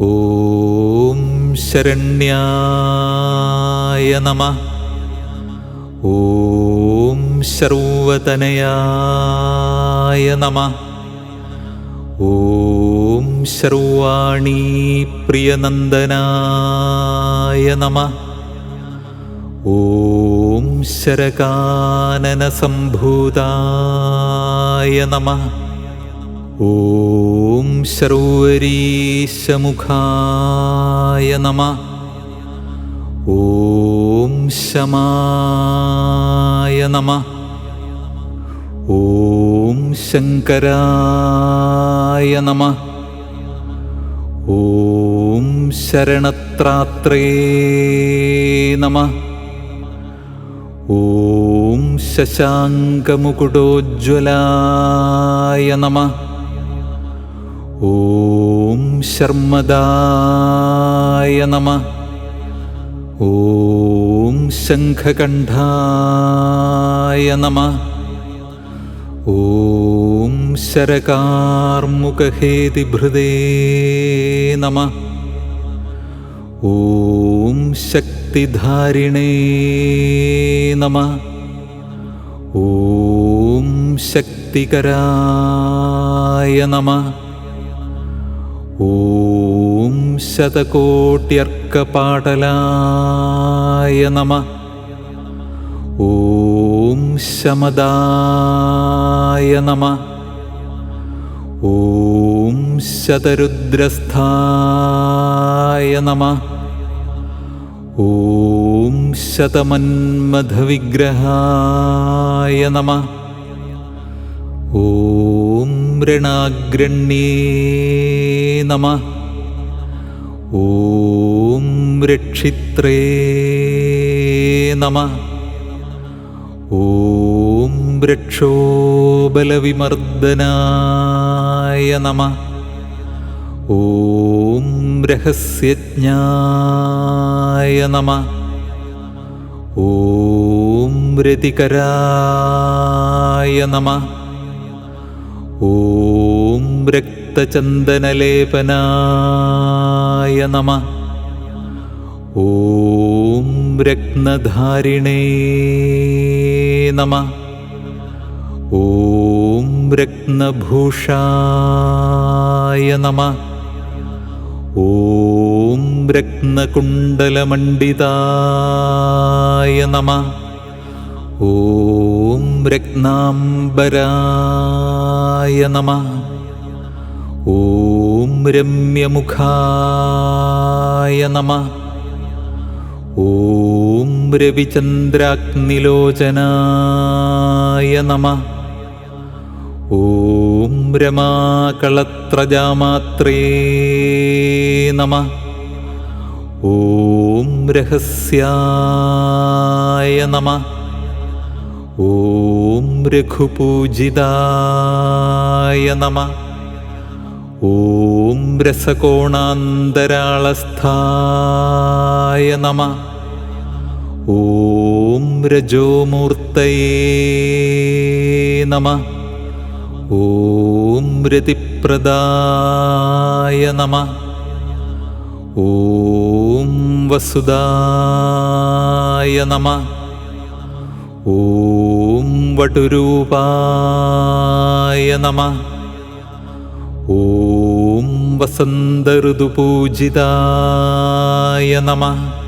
ഓം ശരണ്യായ നമഃ. ഓം സർവതനയായ നമഃ. ഓം സർവാണി പ്രിയനന്ദനായ നമഃ. ഓം ശരകാനന സംഭൂതായ നമഃ. ഓം ശർവരീശമുഖായ നമഃ. ഓം ശമായ നമഃ. ഓം ശങ്കരായ നമഃ. ഓം ശരണത്രാത്രേ നമഃ. ഓം ശശാങ്കമുകുടോജ്വലായ നമഃ. ഓം ശർമ്മദായ നമഃ. ഓം ശംഖകണ്ഠായ നമഃ. ഓം ശരകാർമുകഹേതിഭൃതേ നമഃ. ഓം ശക്തിധാരിണേ നമഃ. ഓം ശക്തികരായ നമഃ. ഓം ശതകോട്യർക്കപാടലായ നമഃ. ഓം ശമദായ നമഃ. ഓം ശതരുദ്രസ്ഥായ നമഃ. ഓം ശതമന്മഥവിഗ്രഹായ നമഃ. ഓം രണാഗ്രണ്യേ നമഃ. ഓം രക്ഷിത്രേ നമഃ. ഓം രക്ഷോബലവിമർദ്ദനായ നമഃ. ഓം രഹസ്യജ്ഞായ നമഃ. ഓം രതികരായ നമഃ. ഓം രക്തചന്ദനലേപനായ നമഃ. ഓം രത്നധാരിണേ നമഃ. ഓം രത്നഭൂഷായ നമഃ. ഓം രത്നകുണ്ടലമണ്ഡിതായ നമഃ. ഓം രത്നാംബരായ നമഃ. ഓം രമ്യമുഖായ നമഃ. ഓം രവിചന്ദ്രാഗ്നിലോചനായ നമഃ. ഓം രമാകളത്രജാമാത്രേ നമഃ. ഓം രഹസ്യായ നമഃ. ഓം രഘുപൂജിതായ നമഃ. ഓം രസകോണാന്തരാളസ്ഥായ നമഃ. ഓം രജോമൂർത്തയേ നമഃ. ഓം രതിപ്രദായ നമഃ. ഓം വസുദായ നമഃ. ഓം വടുരൂപായ നമഃ. ഓം വസന്തഋതുപൂജിതായ നമഃ.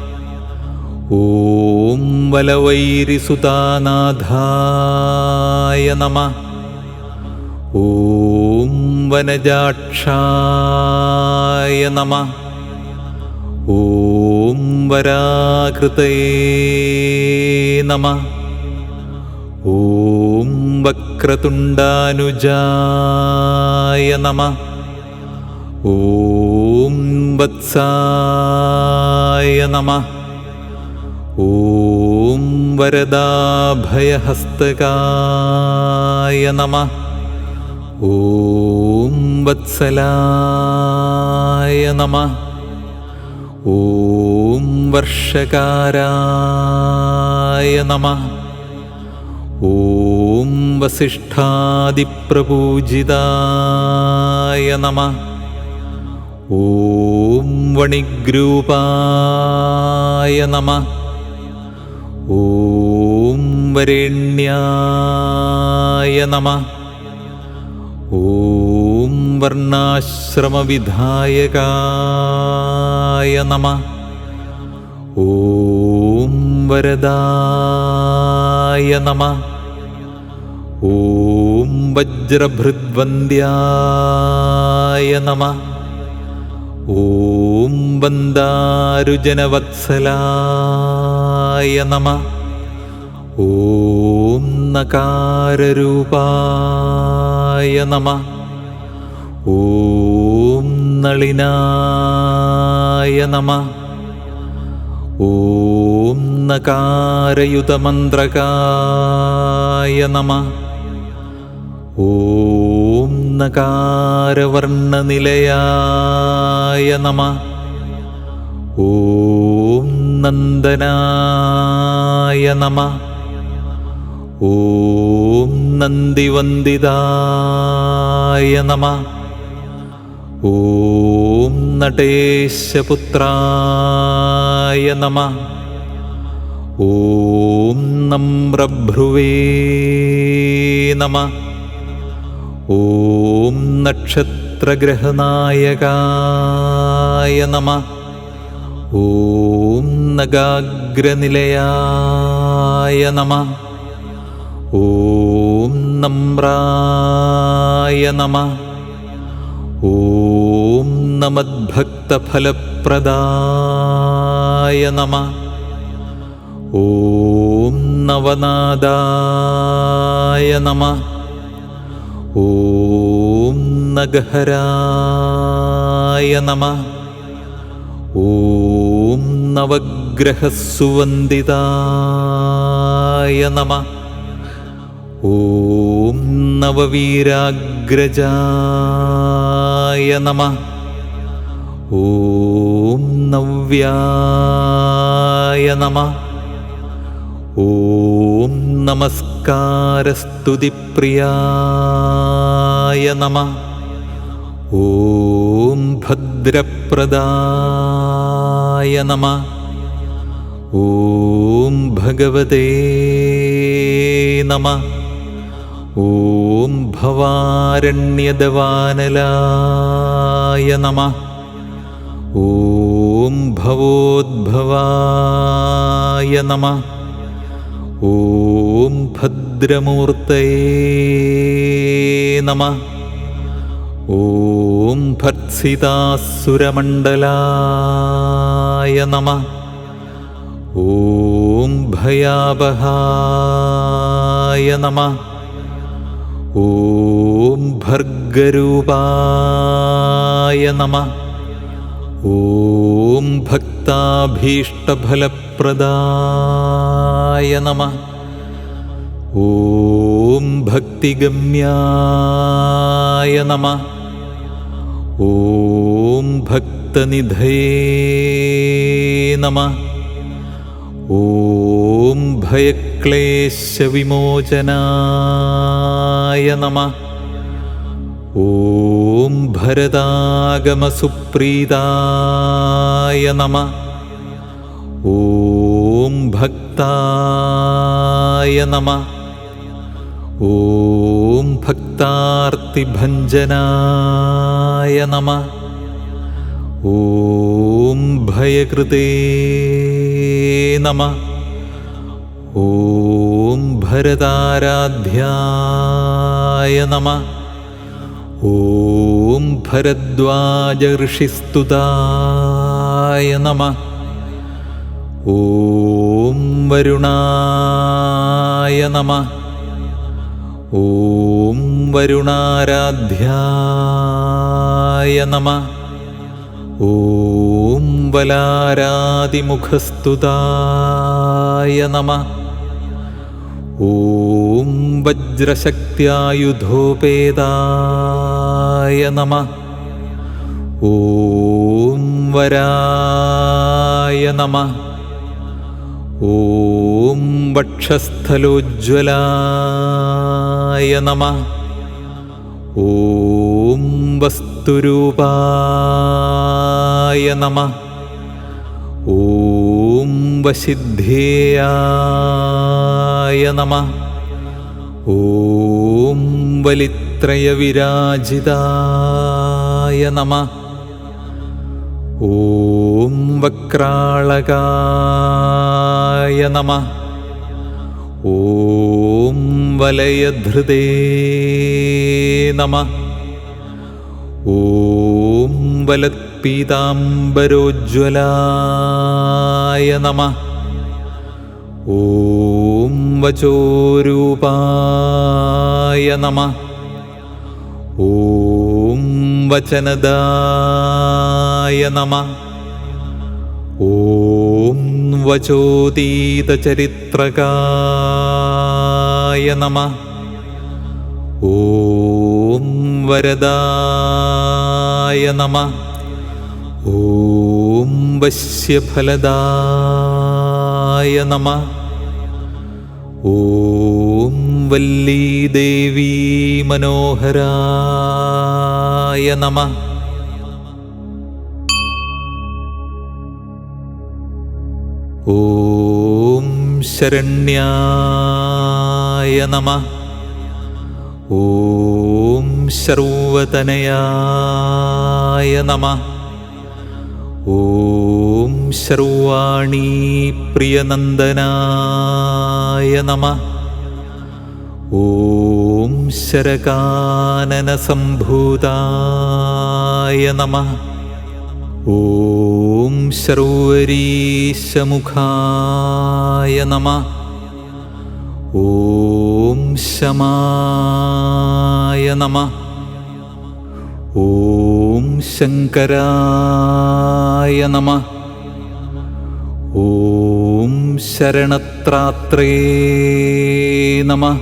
ഓം വലവൈരിസുതാനാഥായ നമഃ. ഓം വനജാക്ഷായ നമഃ. ഓം വരാകൃതയേ നമഃ. ഓം വക്രതുണ്ഡാനുജായ നമഃ. ഓം വത്സായ നമഃ. ഓം വരദാഭയഹസ്തകായ നമഃ. ഓം വത്സലായ നമഃ. ഓം വർഷകാരായ നമഃ. ഓം വസിഷ്ഠാദിപ്രപൂജിതായ നമഃ. ഓം വണിഗ്രൂപായ നമഃ. ഓം വരേണ്യായ നമഃ. ഓം വർണ്ണാശ്രമവിധായകായ നമഃ. ഓം വരദായ നമഃ. ഓം വജ്രഭൃദ്വന്ദ്യായ നമഃ. ഓം വന്ദാരുജനവത്സലായ നമഃ. ഓം നകാരരൂപായ നമഃ. ഓം നളിനായ നമഃ. ഓം നകാരയുതമന്ത്രകായ നമഃ. ഓം നകാരവർണ്ണനിലയായ നമഃ. ഓം നന്ദനായ നമഃ. ഓം നന്ദിവന്ദിതായ നമഃ. ഓം നടേശപുത്രായ നമഃ. ഓം നമ്രഭ്രുവേ നമഃ. ഓം നക്ഷത്രഗ്രഹനായകായ നമഃ. ഓം നഗാഗ്രനിലയായ നമഃ. ഓം നമ്രായ നമഃ. ഓം നമദ്ഭക്തഫലപ്രദായ നമഃ. ഓം നവനാദായ നമഃ. ഓം നഗഹരായ നമഃ. ഓം നവഗ്രഹസുവന്ദിതായ നമഃ. ഓം നവവീരാഗ്രജായ നമഃ. ഓം നവ്യായ നമഃ. ഓം നമസ്കാരസ്തുതിപ്രിയായ നമഃ. ഓം ഭദ്രപ്രദായ നമഃ. ഓം ഭഗവതേ നമഃ. ഓം ഭവാരണ്യദവാനലായ നമഃ. ഓം ഭവോദ്ഭവായ നമഃ. ഓം ഭദ്രമൂർത്തയേ നമഃ. ഓം ഭർത്സിതാസുരമണ്ഡലായ നമഃ. ഓം ഭയാവഹായ നമഃ. ഓം ഭർഗരൂപായ നമഃ. ഓം ഭക്താഭീഷ്ടഫലപ്രദായ നമഃ. ഓം ഭക്തിഗമ്യായ നമഃ. ഓം ഭക്തനിധയേ നമഃ. ഓം ഭയക്ലേശവിമോചനായ നമഃ. ഓം ഭരതാഗമസുപ്രീതായ നമഃ. ഓം ഭക്തായ നമഃ. ഓം ഭക്താർത്തിഭഞ്ജനായ നമഃ. ഓം ഭയകൃതേ നമഃ. ഓം ഭരതാരാധ്യായ നമഃ. ഓം ഭരദ്വാജഋഷിസ്തുതായ നമഃ. ഓം വരുണായ നമഃ. ഓം വരുണാരാധ്യായ നമഃ. ഓം വലാരാതിമുഖസ്തുതായ നമഃ. ഓം വജ്രശക്ത്യായുധോപേതായ നമഃ. ഓം വരായ നമഃ. ഓം വക്ഷസ്ഥലോജ്വലായ നമഃ. ഓം വസ്തുരൂപായ നമഃ. ഓം വസിദ്ധേയായ നമഃ. ഓം വലിത്രയവിരാജിതായ നമഃ. ഓം വക്രാളകായ നമഃ. ഓം വലയധൃതേ നമഃ. ഓം വലത്പീതാംബരോജ്വലായ നമഃ. ഓം വചോരൂപായ നമഃ. ഓം വചനദായ നമഃ. ഓം വചോതീതചരിത്രകായ നമഃ. ഓം വരദായ നമഃ. ഓം വശ്യഫലദായ നമഃ. ഓം വല്ലീദേവീ മനോഹരായ നമഃ. ഓം ശരണ്യായ നമഃ. ഓം സർവതനയായ നമഃ. ഓം സർവാണീ പ്രിയനന്ദനായ നമഃ. ഓം ശരകാനനസംഭൂതായ നമഃ. ഓം ശർവരീശമുഖായ നമഃ. ഓം ശമായ നമഃ. ഓം ശങ്കരായ നമഃ. ഓം ശരണത്രാത്രേ നമഃ.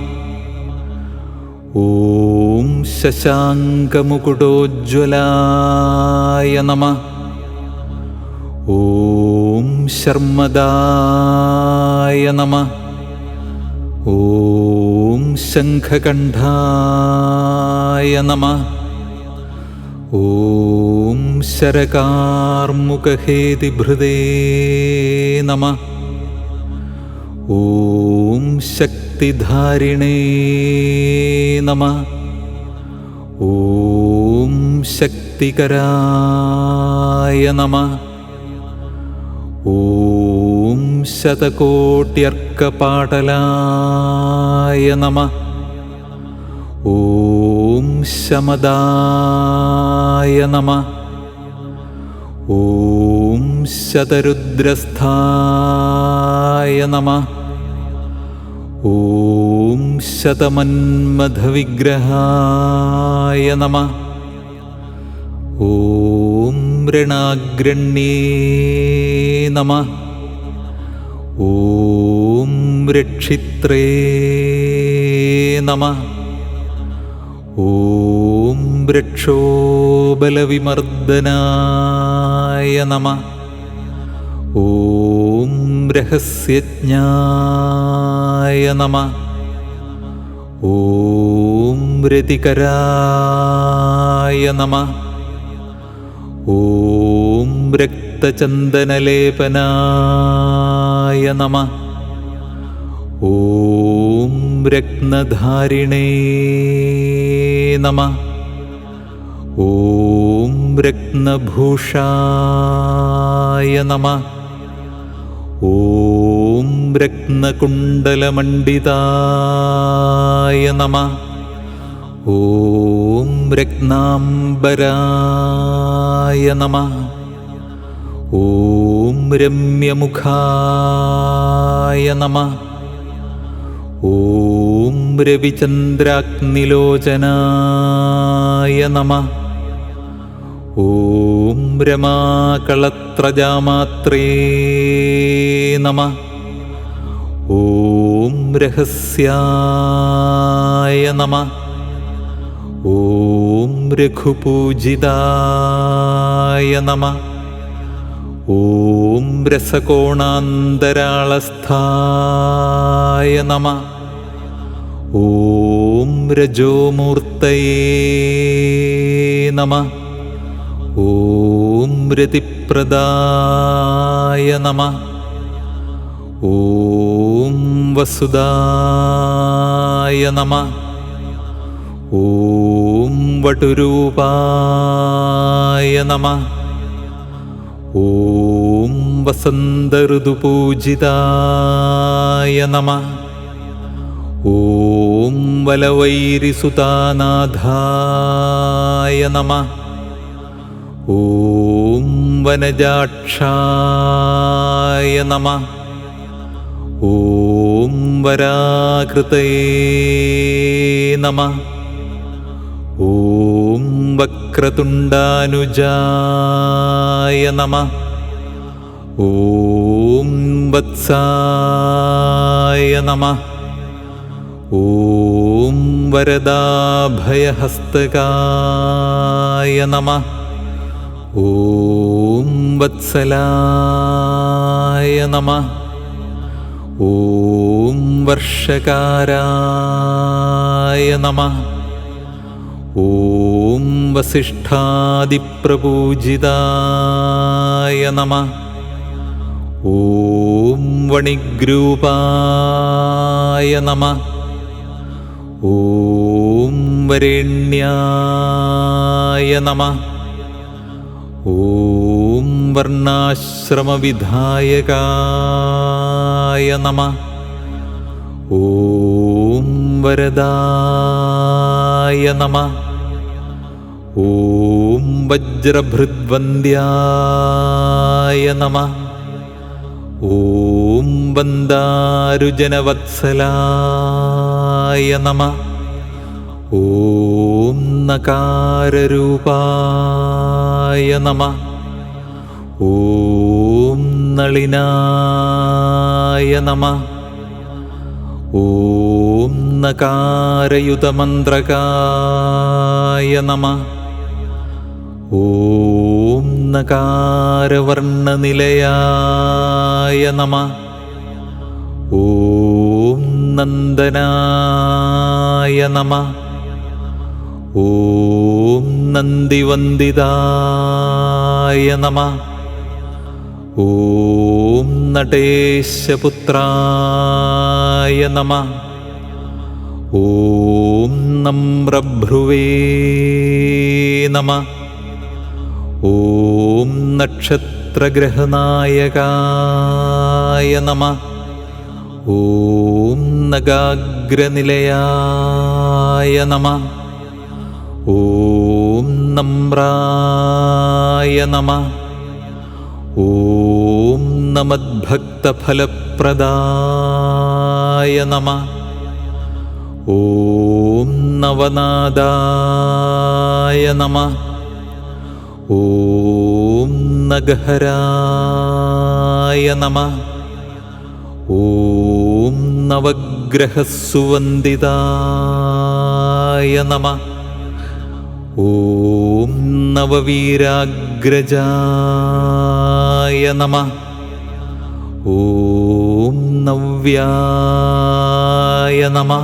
ഓം ശശാങ്കമുകുടോജ്വലായ നമഃ. ഓം ശർമ്മദായ നമഃ. ഓം ശംഖകണ്ഠായ നമഃ. ഓം ശരകാർമുകഹേതിഭൃതേ നമഃ. ഓം ശക്തിധാരിണേ നമഃ. ഓം ശക്തികരായ നമഃ. ഓം ശതകോട്യർക്കപാടലായ നമഃ. ഓം ശമദായ നമഃ. ഓം ശതരുദ്രസ്ഥായ നമഃ. ഓം ശതമന്മഥവിഗ്രഹായ നമഃ. ഓം ഋണാഗ്രണ്യേ നമഃ. ഓം രക്ഷിത്രേ നമഃ. ഓം വൃക്ഷോബലവിമർദ്ദനായ നമഃ. ഓം രഹസ്യജ്ഞായ നമഃ. ഓം രതികരായ നമഃ. ഓം രക്തചന്ദനലേപനായ നമഃ. ഓം രത്നധാരിണേ നമഃ. ഓം രത്നഭൂഷായ നമഃ. ഓം രത്നകുണ്ടലമണ്ഡിതായ നമഃ. ഓം രത്നാംബരായ നമഃ. ഓം രമ്യമുഖായ നമഃ. ഓം രവിചന്ദ്രാഗ്നിലോചനായ നമഃ. ഓം രമാകളത്രജാമാത്രേ നമഃ. ഓം രഹസ്യായ നമഃ. ഓം രഘുപൂജിതായ നമഃ. ഓം രസകോണാന്തരാളസ്ഥായ നമഃ. ഓം രജോമൂർത്തയേ നമഃ. നമഃ. ഓം രതിപ്രദായ നമഃ. ഓം വസുദായ നമഃ. ഓം വടുരൂപായ നമഃ. ഓം വസന്തഋതുപൂജിതായ നമഃ. ഓം വലവൈരിസുതാനാഥായ നമഃ. ഓം വനജാക്ഷായ നമഃ. ഓം വരാകൃതയേ നമഃ. ഓം വക്രതുണ്ഡാനുജായ നമഃ. ഓം വത്സായ നമഃ. ഓം വരദാഭയഹസ്തകായ നമഃ. ഓം വത്സലായ നമഃ. ഓം വർഷകാരായ നമഃ. ഓം വസിഷ്ഠാദിപ്രപൂജിതായ നമഃ. ഓം വണിഗ്രൂപായ നമഃ. ഓം വരേണ്യായ നമഃ. ഓം വർണ്ണാശ്രമവിധായകായ നമഃ. ഓം വരദായ നമഃ. ഓം വജ്രഭൃദ്വന്ദ്യായ നമഃ. ഓം വന്ദാരുജനവത്സലായ നമഃ. ഓം നകാരരൂപായ നമഃ. ഓം നളിനായ നമഃ. ഓം നകാരയുതമന്ത്രകായ നമഃ. ഓം നകാരവർണ്ണനിലയായ നമഃ. ഓം നന്ദനായ നമഃ. ഓം നന്ദിവന്ദിതായ നമഃ. ഓം നടേശപുത്രായ നമഃ. ഓം നമ്രഭ്രുവേ നമഃ. ഓം നക്ഷത്രഗ്രഹനായകായ നമഃ. ഓം നഗാഗ്രനിലയായ നമഃ. ഓം നമ്രായ നമഃ. ഓം നമദ്ഭക്തഫലപ്രദായ നമഃ. ഓം നവനാദായ നമഃ. ഓം നഗഹരായ നമഃ. ഓം നവഗ്രഹസുവന്ദിതായ നമഃ. ഓം നവവീരാഗ്രജായ നമഃ. ഓം നവ്യായ നമഃ.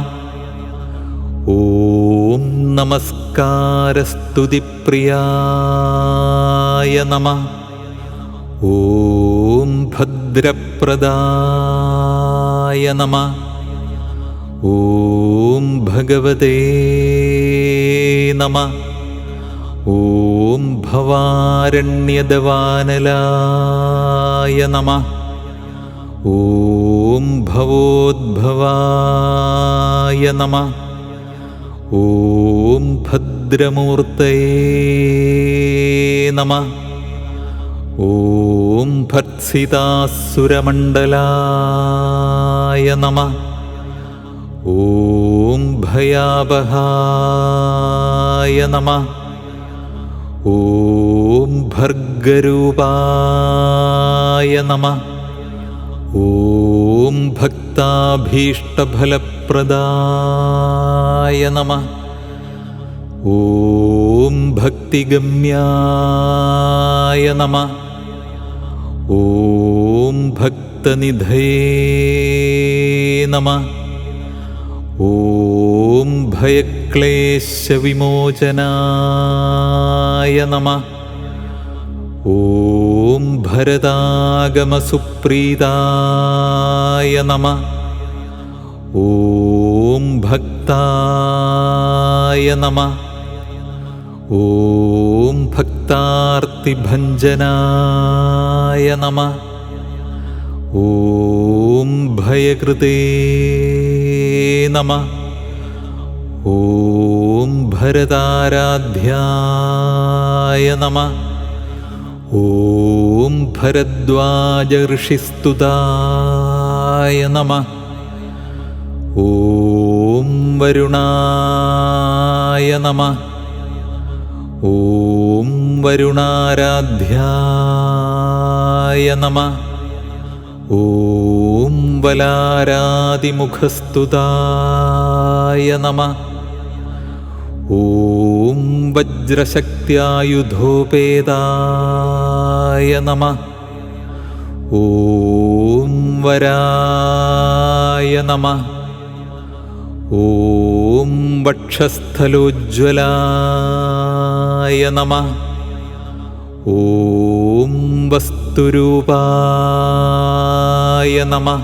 ഓം നമസ്കാരസ്തുതിപ്രിയായ നമഃ. ഓം ഭദ്രപ്രദായ നമഃ. ഓം ഭഗവതേ നമഃ. ഓം ഭവാരണ്യദവാനലായ നമഃ. ഓം ഭവോദ്ഭവായ നമഃ. ഓം ഭദ്രമൂർത്തയേ നമഃ. ഓം ഭർത്സിതാസുരമണ്ഡലായ നമഃ. ഓം ഭയാവഹായ നമഃ. ഓം ഭർഗരൂപായ നമഃ. ഓം ഭക്താഭീഷ്ടഫലപ്രദായ നമഃ. ഓം ഭക്തിഗമ്യായ നമഃ. ഓം ഭക്തനിധയേ നമഃ. ഓം ഭയക്ലേശവിമോചനായ നമഃ. ഓം ഭരതാഗമസുപ്രീതായ നമഃ. ഓം ഭക്തായ നമഃ. ഓം ഭക്താർത്തിഭഞ്ജനായ നമഃ. ഓം ഭയകൃതേ നമഃ. ഓം ഭരതാരാധ്യായ നമഃ. ഓം ഭരദ്വാജഋഷിസ്തുതായ നമഃ. ഓം വരുണായ നമഃ. ഓം വരുണാരാധ്യായ നമഃ. ഓം വലാരാതിമുഖസ്തുതായ നമഃ. ഓം വജ്രശക്ത്യായുധോപേതായ നമഃ. ഓം വരായ നമഃ. ഓം വക്ഷസ്ഥലോജ്വലായ നമഃ. ഓം വസ്തുരൂപായ നമഃ.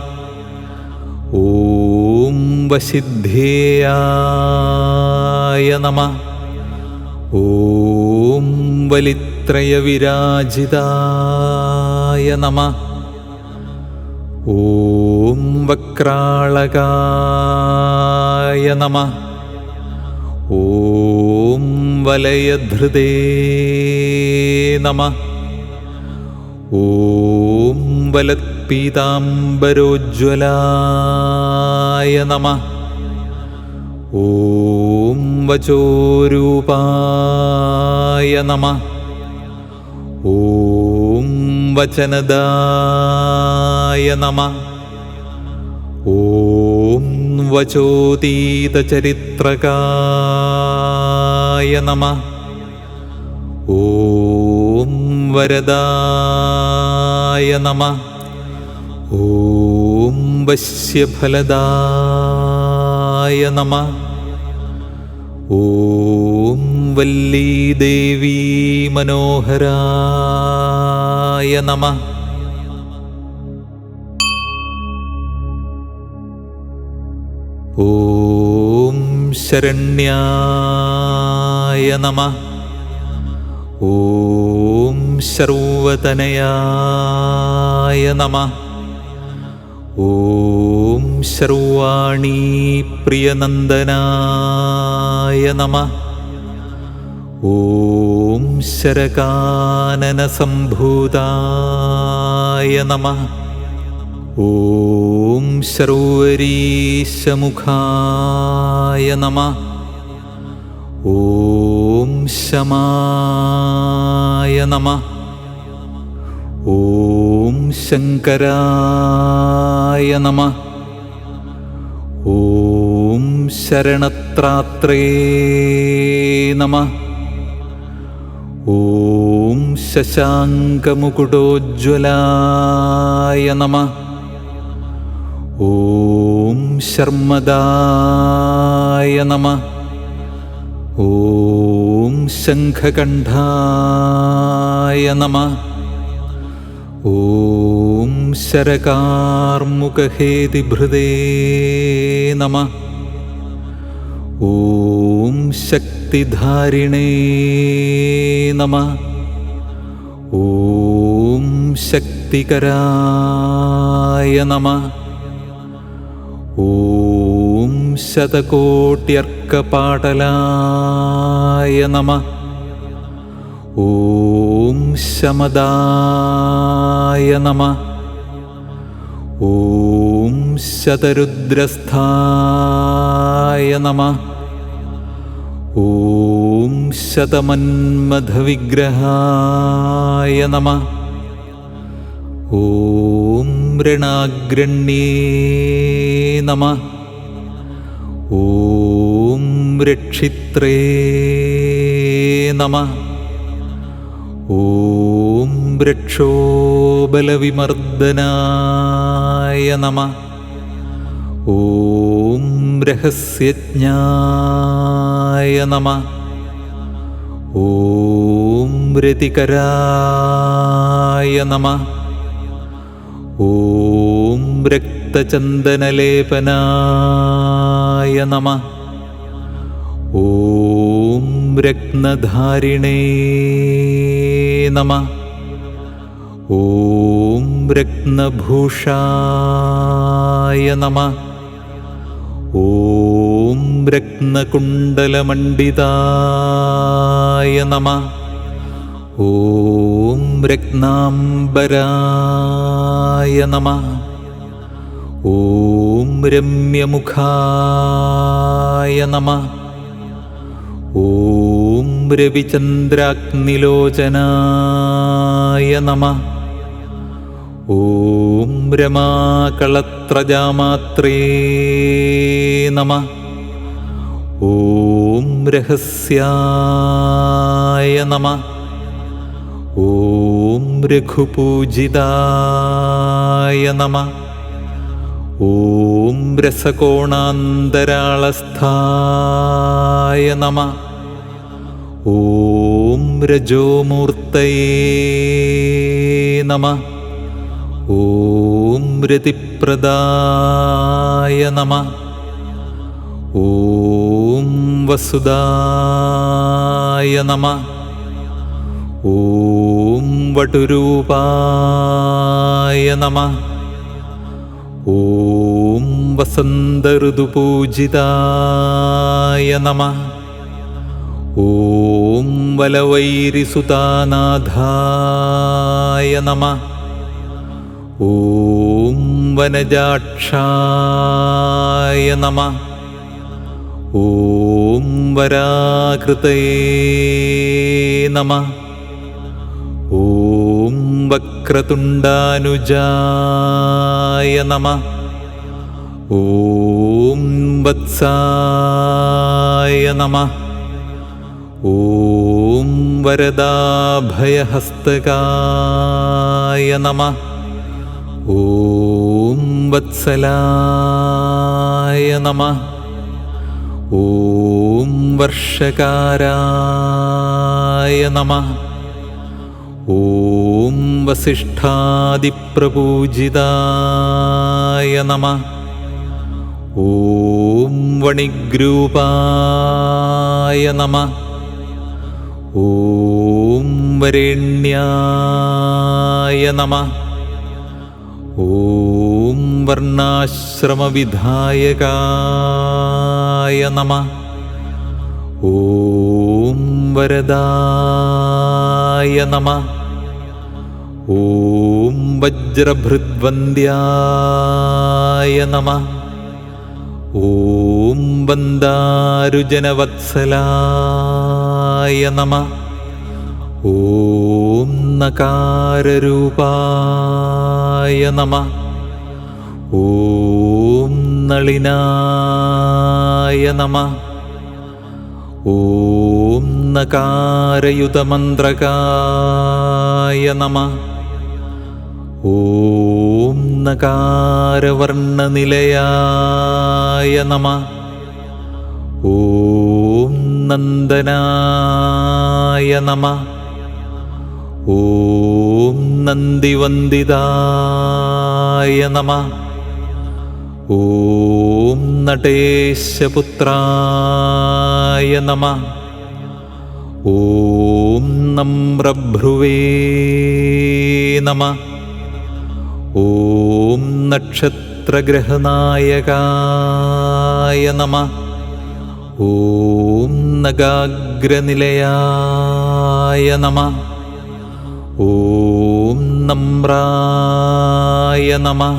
ഓം വസിദ്ധേയായ നമഃ. ഓം വലിത്രയവിരാജിതായ നമഃ. ഓം വക്രാളകായ നമഃ. ഓം വലയധൃതേ നമഃ. ഓം വലത്പീതാംബരോജ്വലായ നമഃ. ഓം വചോരൂപായ നമഃ. ഓം വചനദായ നമഃ. ഓം വചോതീതചരിത്രകായ നമഃ. ഓം വരദായ നമഃ. ഓം വശ്യഫലദായ നമഃ. ഓം വല്ലീദേവീ മനോഹരായ നമഃ. ഓം ശരണ്യായ നമഃ. ഓം ശർവതനയായ നമഃ. ഓം ശർവാണീ പ്രിയനന്ദനായ നമഃ. ഓം ശരകാനനസംഭൂതായ നമഃ. ഓം ശർവരീശമുഖായ നമഃ. ഓം ശമായ നമഃ. ഓം ശങ്കരായ നമഃ. ഓം ശരണത്രാത്രേ നമഃ. ഓം ശശാങ്കമുകുടോജ്വലായ നമഃ. ഓം ശർമ്മദായ നമഃ. ഓം ശംഖകണ്ഠായ നമഃ. ഓം ശരകാർമുകഹേതിഭൃതേ നമഃ. ഓം ശക്തിധാരിണേ നമഃ. ഓം ശക്തികരായ നമഃ. ഓം ശതകോട്യർക്കപാടലായ നമഃ. ഓം ശമദായ നമഃ. ഓം ശതരുദ്രസ്ഥായ നമഃ. ഓം ശതമന്മഥവിഗ്രഹായ നമഃ. ഓം ഋണാഗ്രണ്യേ നമഃ. ഓം രക്ഷിത്രേ നമഃ. ഓം വൃക്ഷോബലവിമർദ്ദനായ നമഃ. ഓം രഹസ്യജ്ഞായ നമഃ. ഓം രതികരായ നമഃ. ഓം രക്തചന്ദനലേപനായ നമഃ. ഓം രത്നധാരിണേ നമഃ. ഓം രത്നഭൂഷായ നമഃ. ഓം രത്നകുണ്ടലമണ്ഡിതായ നമഃ. ഓം രത്നാംബരായ നമഃ. ഓം രമ്യമുഖായ നമഃ. ഓം രവിചന്ദ്രാഗ്നിലോചനായ നമഃ. ഓം രമാകളത്രജാമാത്രേ നമഃ. ഓം രഹസ്യായ നമഃ. ഓം രഘുപൂജിതായ നമഃ. ഓം രസകോണാന്തരാളസ്ഥായ നമഃ. ഓം രജോമൂർത്തയേ നമഃ. ഓം രതിപ്രദായ നമഃ. ഓം വസുദായ നമഃ. ഓം വടുരൂപായ നമഃ. ഓം വസന്തഋതുപൂജിതായ നമഃ. ഓം വലവൈരിസുതാനാഥായ നമഃ. ഓം വനജാക്ഷായ നമഃ. ഓം വരാകൃതയേ നമഃ. ഓം വക്രതുണ്ടാനുജായ നമഃ. ഓം വത്സായ നമഃ. ഓം വരദാഭയഹസ്തകായ നമഃ. ഓം വത്സലായ നമഃ. ഓം വർഷകാരായ നമഃ. ഓം വസിഷ്ഠാദിപ്രപൂജിതായ നമഃ. ഓം വണിഗ്രൂപായ നമഃ. ഓം വരേണ്യായ നമഃ. ഓം വർണ്ണാശ്രമവിധായകായ നമഃ. ഓം വരദായ നമഃ. ഓം വജ്രഭൃദ്വന്ദ്യായ നമഃ. ഓം വന്ദാരുജനവത്സലായ നമഃ. ഓം നകാരരൂപായ നമഃ. ഓം നളിനായ നമഃ. ഓം നകാരയുതമന്ത്രകായ നമഃ. ഓം നകാരവർണ്ണനിലയായ നമഃ. ഓം നന്ദനായ നമഃ. ഓം നന്ദിവന്ദിതായ നമഃ. ഓം നടേശപുത്രായ നമഃ. ഓം നമ്രഭ്രുവേ നമഃ. ഓം നക്ഷത്രഗ്രഹനായകായ നമഃ. ഓം നഗാഗ്രനിലയായ നമഃ. ഓം നമ്രായ നമഃ.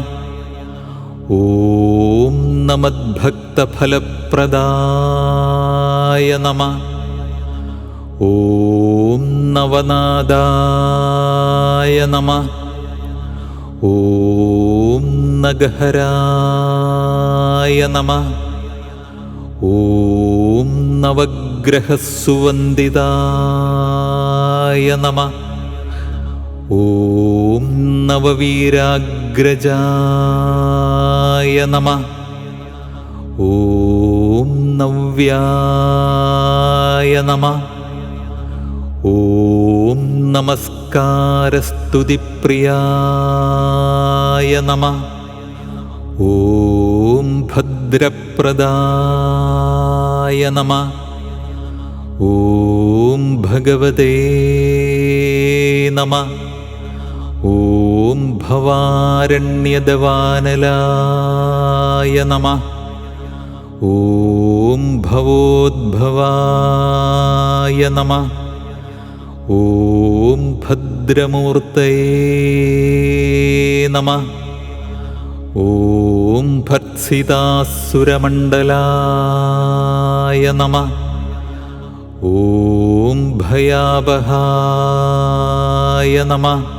ഓം നമദ്ഭക്തഫലപ്രദായ നമഃ. ഓം നവനാദായ നമഃ. ഓം നഗഹരായ നമഃ. ഓം നവഗ്രഹസുവന്ദിതായ നമഃ. ഓം നവവീരാഗ്രജായ നമഃ. ഓം നവ്യായ നമഃ. ഓം നമസ്കാരസ്തുതിപ്രിയായ നമഃ. ഓം ഭദ്രപ്രദായ നമഃ. ഓം ഭഗവതേ നമഃ. ഓം ഭവാരണ്യദവാനലായ നമഃ. ഓം ഭവോദ്ഭവായ നമഃ. ഓം ഭദ്രമൂർത്തയേ നമഃ. ഓം ഭർത്സിതാസുരമണ്ഡലായ നമഃ. ഓം ഭയാവഹായ നമഃ.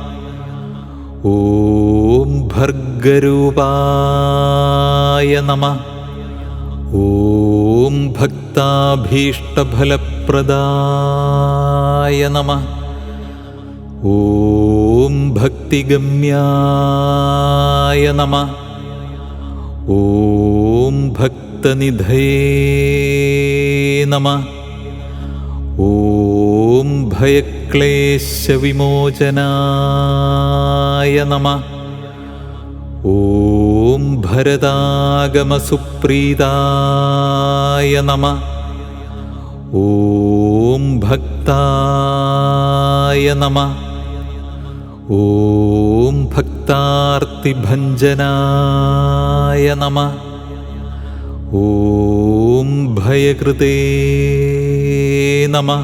ഓം ഭർഗരൂപായ നമഃ. ഓം ഭക്താഭീഷ്ടഫലപ്രദായ നമഃ. ഓം ഭക്തിഗമ്യായ നമഃ. ഓം ഭക്തനിധയേ നമഃ. ഓം ഭയക്ലേശവിമോചനായ നമഃ. ഓം ഭരതാഗമസുപ്രീതായ നമഃ. ഓം ഭക്തായ നമഃ. ഓം ഭക്താർത്തിഭഞ്ജനായ നമഃ. ഓം ഭയകൃതേ നമഃ.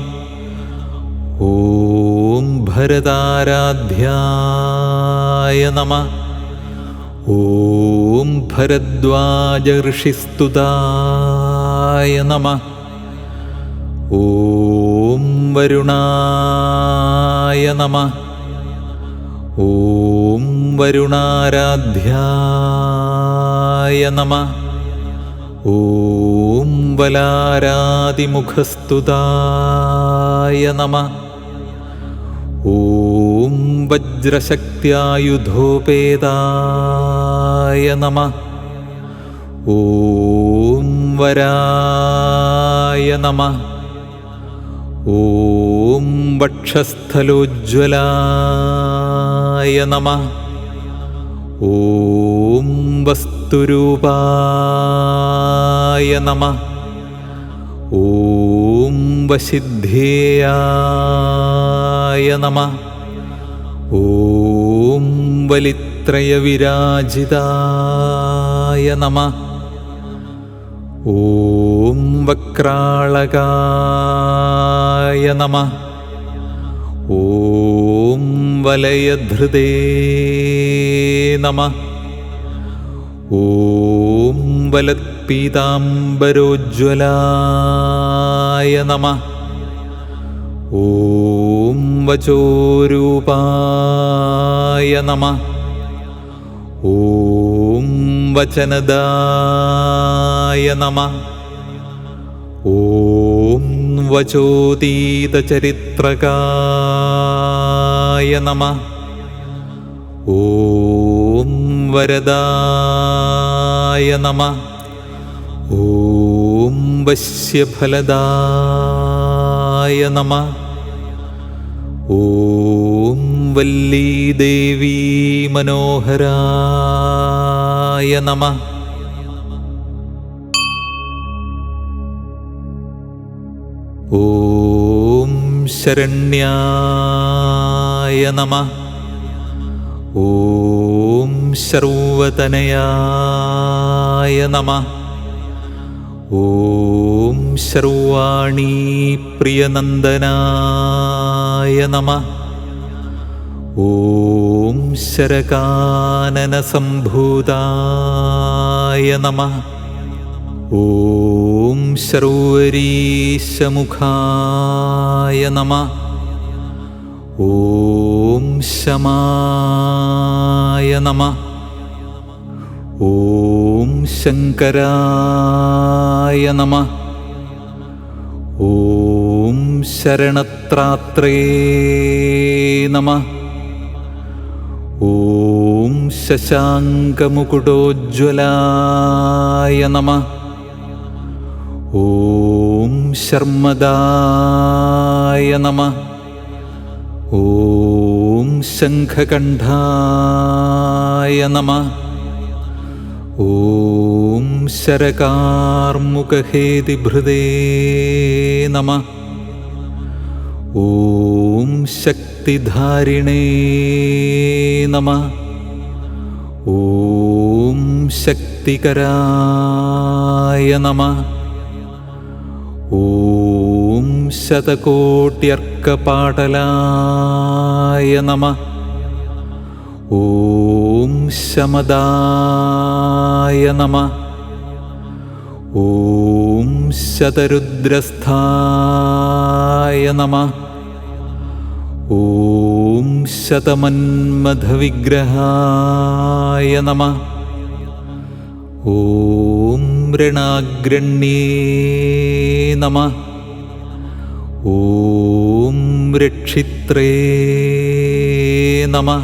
ഓം ഭരതാരാധ്യായ നമഃ. ഓം ഭരദ്വാജഋഷിസ്തുതായ നമഃ. ഓം വരുണായ നമഃ. ഓം വരുണാരാധ്യായ നമഃ. ഓം വലാരാതിമുഖസ്തുതായ നമഃ. ഓം വജ്രശക്ത്യായുധോപേതായ നമഃ. ഓം വരായ നമഃ. ഓം വക്ഷസ്ഥലോജ്വലായ നമഃ. ഓം വസ്തുരൂപായ നമഃ. ഓം വസിദ്ധേയായ നമഃ. ഓം വലിത്രയവിരാജിതായ നമഃ. ഓം വക്രാളകായ നമഃ. ഓം വലയധൃതേ നമഃ. ഓം വലത്പീതാംബരോജ്വലായ നമഃ. ഓം വചോരൂപായ നമഃ. ഓം വചനദായ നമഃ. ഓം വചോതീതചരിത്രകായ നമഃ. ഓം വരദായ നമഃ. ഓം വശ്യഫലദായ നമഃ. ഓം വല്ലീദേവീ മനോഹരായ നമഃ. ഓം ശരണ്യായ നമഃ. ഓം ശർവതനയായ നമഃ. ഓം ശർവാണീ പ്രിയനന്ദനായ നമഃ. ഓം ശരകാനനസംഭൂതായ നമഃ. ഓം ശർവരീശമുഖായ നമഃ. ഓം ശമായ നമഃ. ഓം ശങ്കരായ നമഃ. ഓം ശരണത്രാത്രേ നമഃ. ഓം ശശാങ്കമുകുടോജ്വലായ നമഃ. ഓം ശർമ്മദായ നമഃ. ഓം ശംഖകണ്ഠായ നമഃ. ഓം ശരകാർമുകഹേതിഭൃതേ നമഃ. ഓം ശക്തിധാരിണേ നമഃ. ഓം ശക്തികരായ നമഃ. ഓം ശതകോട്യർക്കപാടലായ നമഃ. ഓം ശമദായ നമഃ. ഓം ശതരുദ്രസ്ഥായ നമഃ. ഓം ശതമന്മഥവിഗ്രഹായ നമഃ. ഓം രണാഗ്രണ്യേ നമഃ. ഓം രക്ഷിത്രേ നമഃ.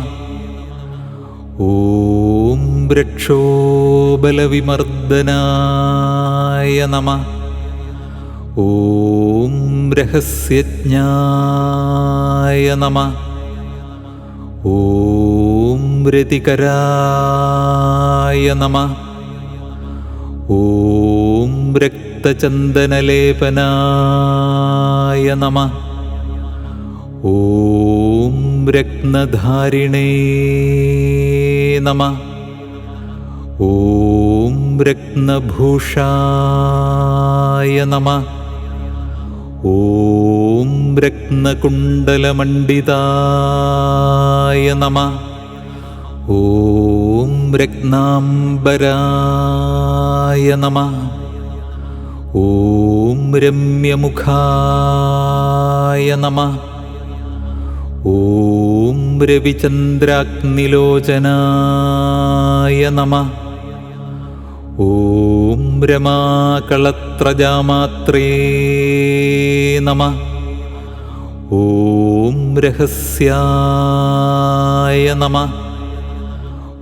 ഓം രക്ഷോബലവിമർദ്ദനായ നമഃ. ഓം രഹസ്യജ്ഞായ നമഃ. ഓം രതികരായ നമഃ. ഓം രക്തചന്ദനലേപനായ നമഃ. ഓം രത്നധാരിണേ നമഃ. ഓം രത്നഭൂഷായ നമഃ. ഓം രത്നകുണ്ടലമണ്ഡിതായ നമഃ. ഓം രത്നാംബരായ നമഃ. ഓം രമ്യമുഖായ നമഃ. ഓം രവിചന്ദ്രാഗ്നിലോചനായ നമഃ. ഓം രമാകളത്രജാമാത്രേ നമഃ. ഓം രഹസ്യായ നമഃ.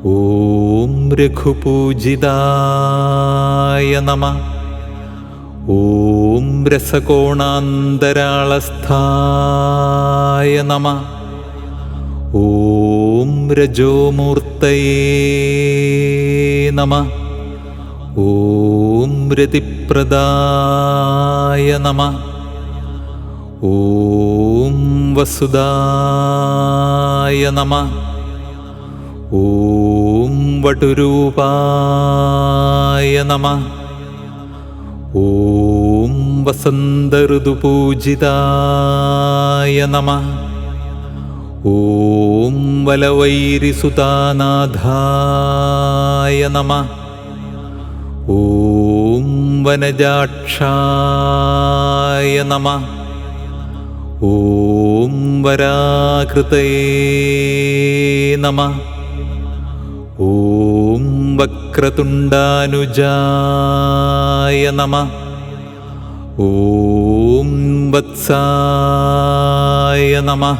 ഓം രഘുപൂജിതായ നമഃ. ഓം രസകോണാന്തരാളസ്ഥായ നമഃ. ഓം രജോമൂർത്തയേ നമഃ. ഓം രതിപ്രദായ നമഃ. ഓം വസുദായ നമഃ. ഓം വടുരൂപായ നമഃ. ഓം വസന്തഋതുപൂജിതായ നമഃ. ഓം വലവൈരിസുതാനാഥായ നമഃ. ഓം വനജാക്ഷായ നമഃ. ഓം വരാകൃതയേ നമഃ. ഓം വക്രതുണ്ഡാനുജായ നമഃ. ഓം വത്സായ നമഃ.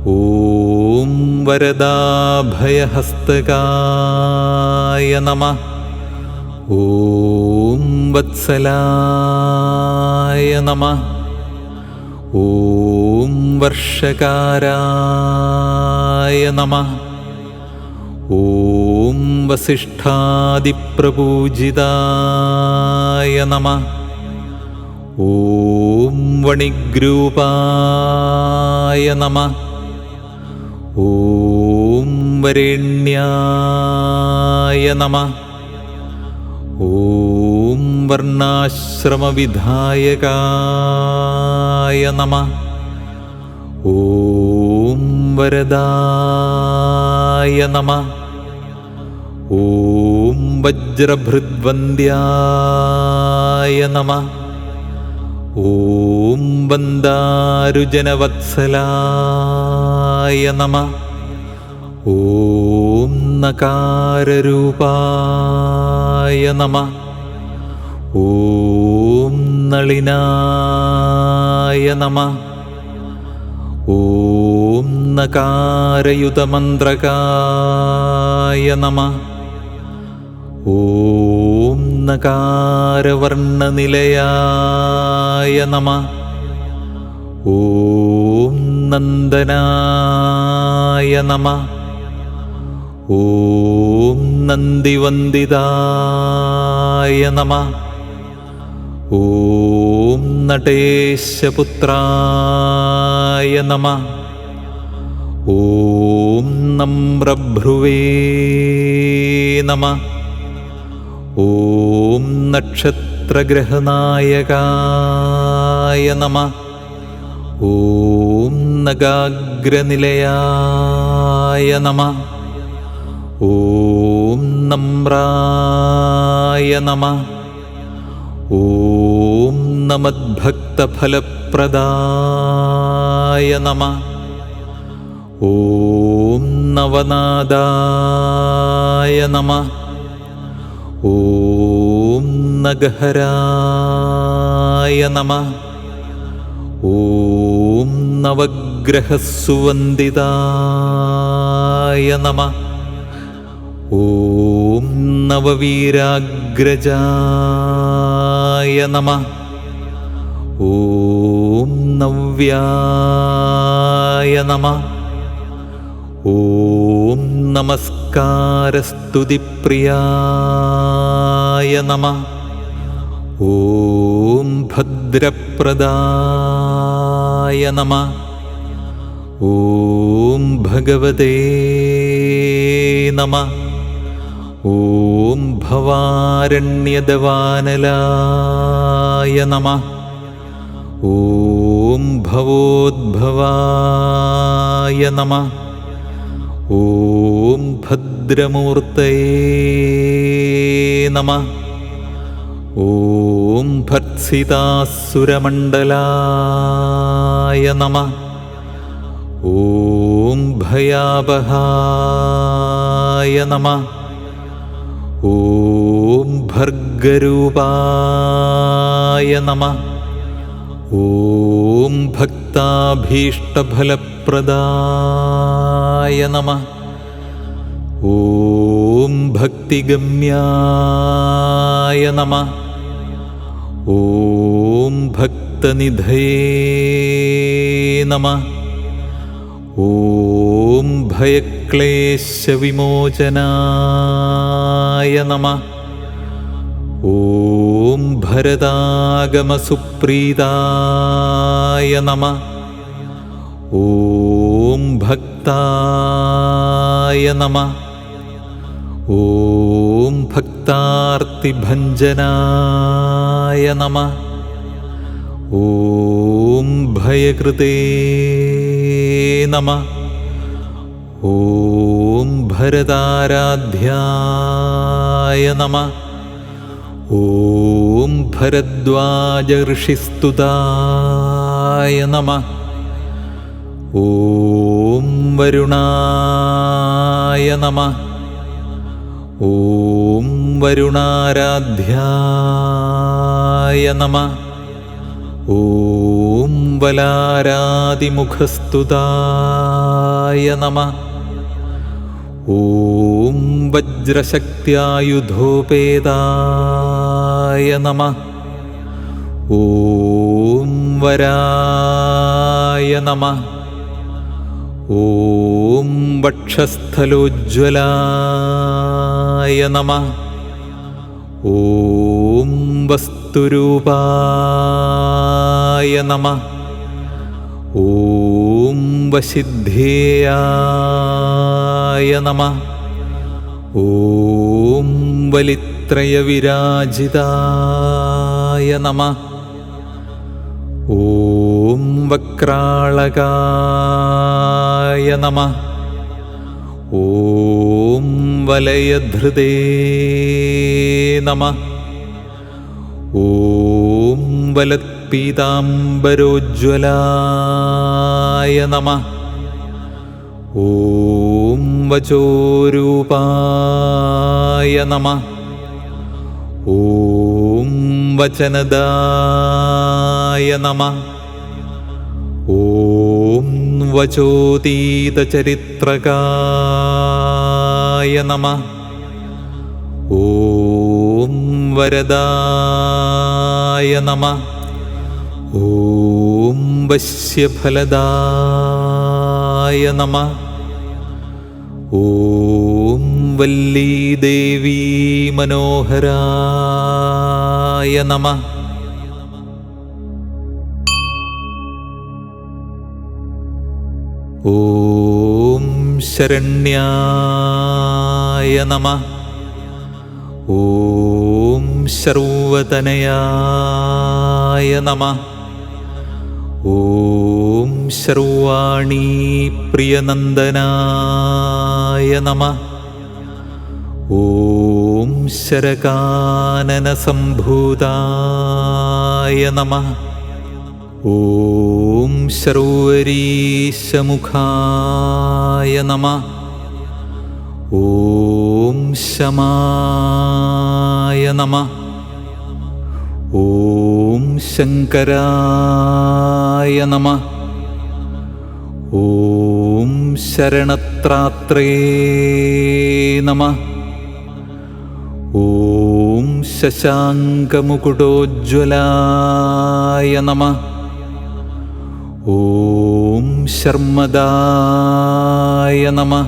ഓം വരദാഭയഹസ്തകായ നമഃ. ഓം വത്സലായ നമഃ. ഓം വർഷകാരായ നമഃ. ഓം വസിഷ്ഠാദിപ്രപൂജിതായ നമഃ. ഓം വണിഗ്രൂപായ നമഃ. ഓം വരേണ്യായ നമഃ. ഓം വർണ്ണാശ്രമവിധായകായ നമഃ. ഓം വരദായ നമഃ. ഓം വജ്രഭൃദ്വന്ദ്യായ നമഃ. ഓം വന്ദാരുജനവത്സലായ നമഃ. ഓം നകാരരൂപായ നമഃ. ഓം നളിനായ നമഃ. ഓം നകാരയുതമന്ത്രകായ നമഃ. ഓം നകാരവർണ്ണനിലയായ നമഃ. ഓം നന്ദനായ നമഃ. ഓം നന്ദിവന്ദിതായ നമഃ. ഓം നടേശപുത്രായ നമഃ. ഓം നമ്രഭ്രുവേ നമഃ. ഓം നക്ഷത്രഗ്രഹനായകായ നമഃ. ഓം നഗാഗ്രനിലയായ നമഃ. ഓം നമ്രായ നമഃ. ഓം നമദ്ഭക്തഫലപ്രദായ നമഃ. ഓം നവനാദായ നമഃ. ഓം നഗഹരായ നമഃ. ഓം നവഗ്രഹസുവന്ദിതായ നമഃ. ഓം നവവീരാഗ്രജായ നമഃ. ഓം നവ്യായ നമഃ. ഓം നമസ്കാരസ്തുതിപ്രിയായ നമഃ. ഓം ഭദ്രപ്രദായ നമഃ. ഓം ഭഗവതേ നമഃ. ഓം ഭവാരണ്യദവാനലായ നമഃ. ഓം ഭവോദ്ഭവായ നമഃ. ഓം ഭദ്രമൂർത്തയേ നമഃ. ഓം ഭർത്സിതാസുരമണ്ഡലായ നമഃ. ഓം ഭയാവഹായ നമഃ. ഓം ഭർഗരൂപായ നമഃ. ഓം ഭക്താഭീഷ്ടഫലപ്രദായ നമഃ. ഓം ഭക്തിഗമ്യായ നമഃ. ഓം ഭക്തനിധയേ നമഃ. ഓം ഭയക്ലേശവിമോചനായ നമഃ. ഓം ഭരതാഗമസുപ്രീതായ നമഃ. ഓം ഭക്തായ നമഃ. ഓം ഭക്താർത്തിഭഞ്ജനായ നമഃ. ഓം ഭയകൃതേ നമഃ. ഓം ഭരതാരാധ്യായ നമഃ. ഓം ഭരദ്വാജഋഷിസ്തുതായ നമഃ. ഓം വരുണായ നമഃ. ഓം വരുണാരാധ്യായ നമഃ. ഓം വലാരാതിമുഖസ്തുതായ നമഃ. ഓം വജ്രശക്ത്യായുധോപേതായ നമഃ. ഓം വരായ നമഃ. ഓം വക്ഷസ്ഥലോജ്വലായ നമഃ. ഓം വസ്തുരൂപായ നമഃ. ഓം വസിദ്ധേയായ നമഃ. ഓം വലിത്രയവിരാജിതായ നമഃ. ഓം വക്രാളകായ നമഃ. ഓം വലയധൃതേ നമഃ. ഓം വലത്പീതാംബരോജ്വലായ നമഃ. ഓം വചോരൂപായ നമഃ. ഓം വചനദായ നമഃ. ഓം വചോതീതചരിത്രകായ നമഃ. ഓം വരദായ നമഃ. ഓം വശ്യഫലദായ നമഃ. ഓം വല്ലീദേവീ മനോഹരായ നമഃ. ഓം ശരണ്യായ നമഃ. ഓം സർവതനയായ നമഃ. ഓം സർവാണീ പ്രിയനന്ദനായ നമഃ. ഓം ശരകാനനസംഭൂതായ നമഃ. ഓം ശർവരീശമുഖായ നമഃ. ഓം ശമായ നമഃ. ഓം ശങ്കരായ നമഃ. ഓം ശരണത്രാത്രേ നമഃ. ഓം ശശാങ്കമുകുടോജ്വലായ നമഃ. ഓം ശർമ്മദായ നമഃ.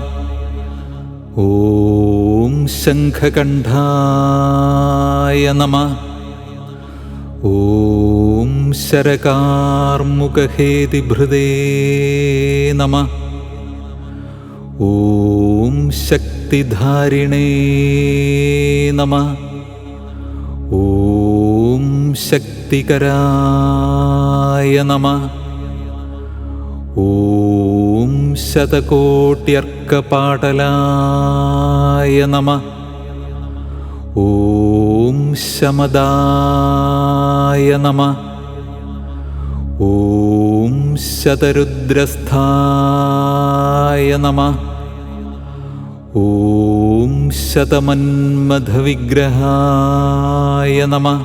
ഓം ശംഖകണ്ഠായ നമഃ. ഓം ശരകാർമുകഹേതിഭൃതേ നമഃ. ഓം ശക്തിധാരിണേ നമഃ. ഓം ശക്തികരായ നമഃ. ഓം ശതകോട്യർക്കപാടലായ നമഃ. ഓം ശമദായ നമഃ. ഓം ശതരുദ്രസ്ഥായ നമഃ. ഓം ശതമന്മഥവിഗ്രഹായ നമഃ.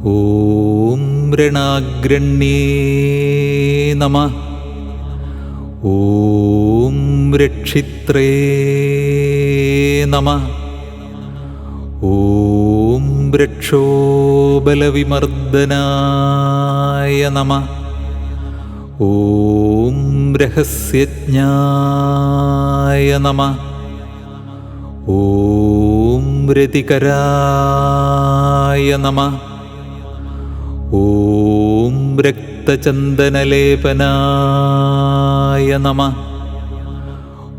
ഓം രണാഗ്രണ്യേ നമഃ. ഓം രക്ഷിത്രേ നമഃ. ഓം രക്ഷോബലവിമർദ്ദനായ നമഃ. ഓം രഹസ്യജ്ഞായ നമഃ. ഓം രതികരായ നമഃ. ഓം രക്തചന്ദനലേപനായ നമഃ.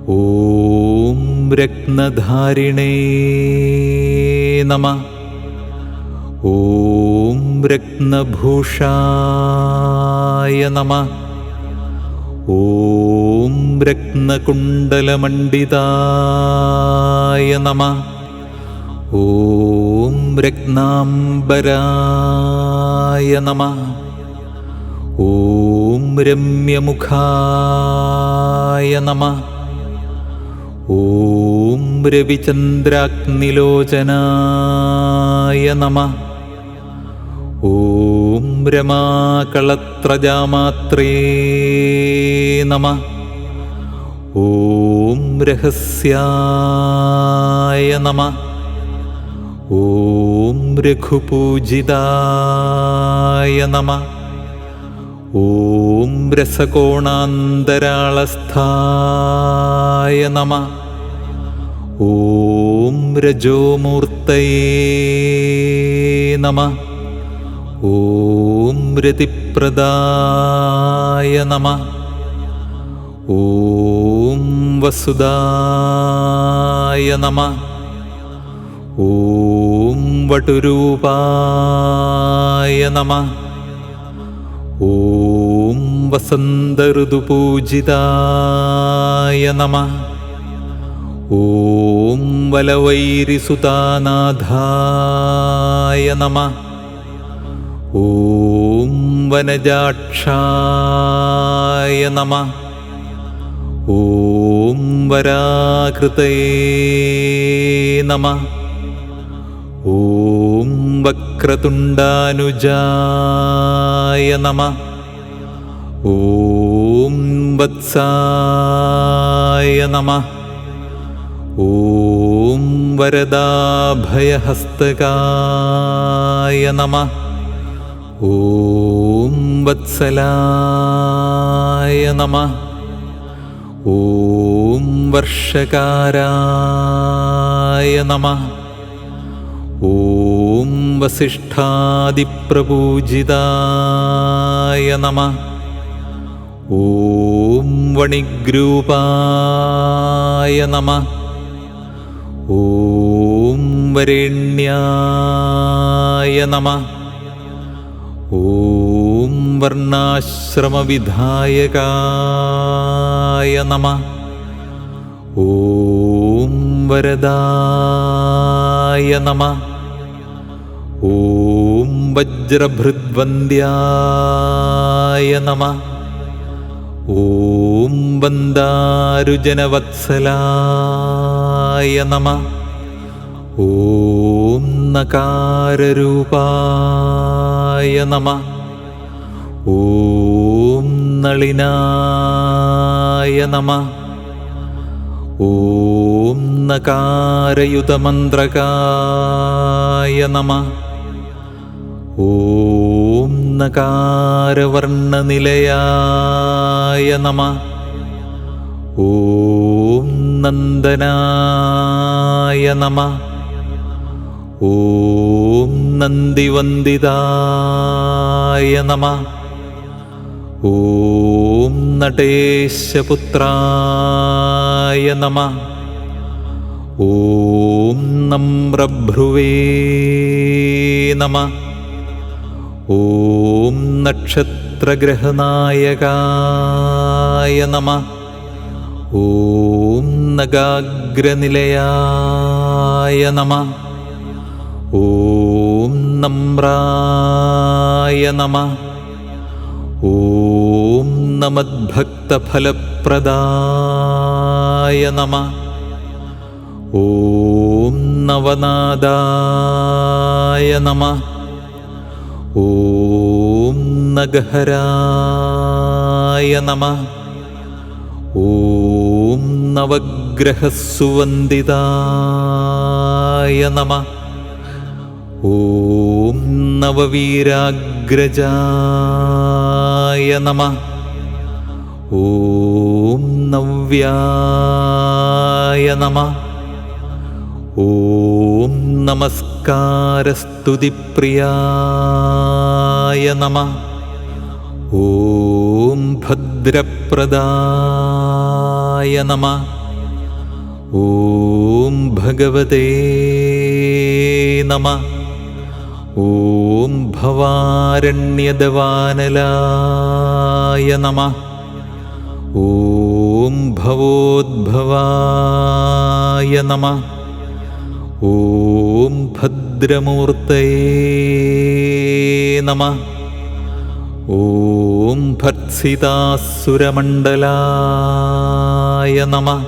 ഓം രത്നധാരിണേ നമഃ. ഓം രത്നഭൂഷായ നമഃ. ഓം രത്നകുണ്ടലമണ്ഡിതായ നമഃ. ഓം രത്നാംബരായ നമഃ. ഓം രമ്യമുഖായ നമഃ. ഓം രവിചന്ദ്രാഗ്നിലോചനായ നമഃ. ഓം രമാകളത്രജാമാത്രേ നമഃ. ഓം രഹസ്യായ നമഃ. ഓം രഘുപൂജിതായ നമഃ. ഓം രസകോണാന്തരാളസ്ഥായ നമഃ. ഓം രജോമൂർത്തയേ നമഃ. ഓം രതിപ്രദായ നമഃ. ഓം വസുദായ നമഃ. ഓം വടുരൂപായ നമഃ. ഓം വസന്തഋതുപൂജിതായ നമഃ. ഓം വലവൈരിസുതാനാഥായ നമഃ. ഓം വനജാക്ഷായ നമഃ. ഓം വരാകൃതയേ നമഃ. ഓം വക്രതുണ്ടാനുജായ നമഃ. ഓം വത്സായ നമഃ. ഓം വരദാഭയഹസ്തകായ നമഃ. ഓം വത്സലായ നമഃ. ഓം വർഷകാരായ നമഃ. ഓം വസിഷ്ഠാദിപ്രപൂജിതായ നമഃ. ഓം വണിഗ്രൂപായ നമഃ. ഓം വരേണ്യായ നമഃ. ഓം വർണ്ണാശ്രമവിധായകായ നമഃ. ഓം വരദായ നമഃ. ഓം വജ്രഭൃദ്വന്ദ്യായ നമഃ. ഓം വന്ദാരുജനവത്സലായ നമഃ. ഓം നകാരരൂപായ നമഃ. ഓം നളിനായ നമഃ. ഓം നകാരയുതമന്ത്രകായ നമഃ. ഓം നകാരവർണ്ണനിലയായ നമഃ. ഓം നന്ദനായ നമഃ. ഓം നന്ദിവന്ദിതായ നമഃ. ഓം നടേശപുത്രായ നമഃ. ഓം നമ്രഭ്രുവേ നമഃ. ഓം നക്ഷത്രഗ്രഹനായകായ നമഃ. ഓം നഗാഗ്രനിലയായ നമഃ. ഓം നമ്രായ നമഃ. ഓം നമദ്ഭക്തഫലപ്രദായ നമഃ. ഓം നവനാദായ നമഃ. ഓം നഗഹരായ നമഃ. ഓം നവഗ്രഹസുവന്ദിതായ നമഃ. ഓം നവവീരാഗ്രജായ നമഃ. ഓം നവ്യായ നമഃ. ഓം നമസ്കാരസ്തുതിപ്രിയായ നമഃ. ഓം ഭദ്രപ്രദായ നമഃ. ഓം ഭഗവതേ നമഃ. ഓം ഭവാരണ്യദവാനലായ നമഃ. ഓം ഭവോദ്ഭവായ നമഃ. ഓം ഭദ്രമൂർത്തയേ നമഃ. ഓം ഭർത്സിതാസുരമണ്ഡലായ നമഃ.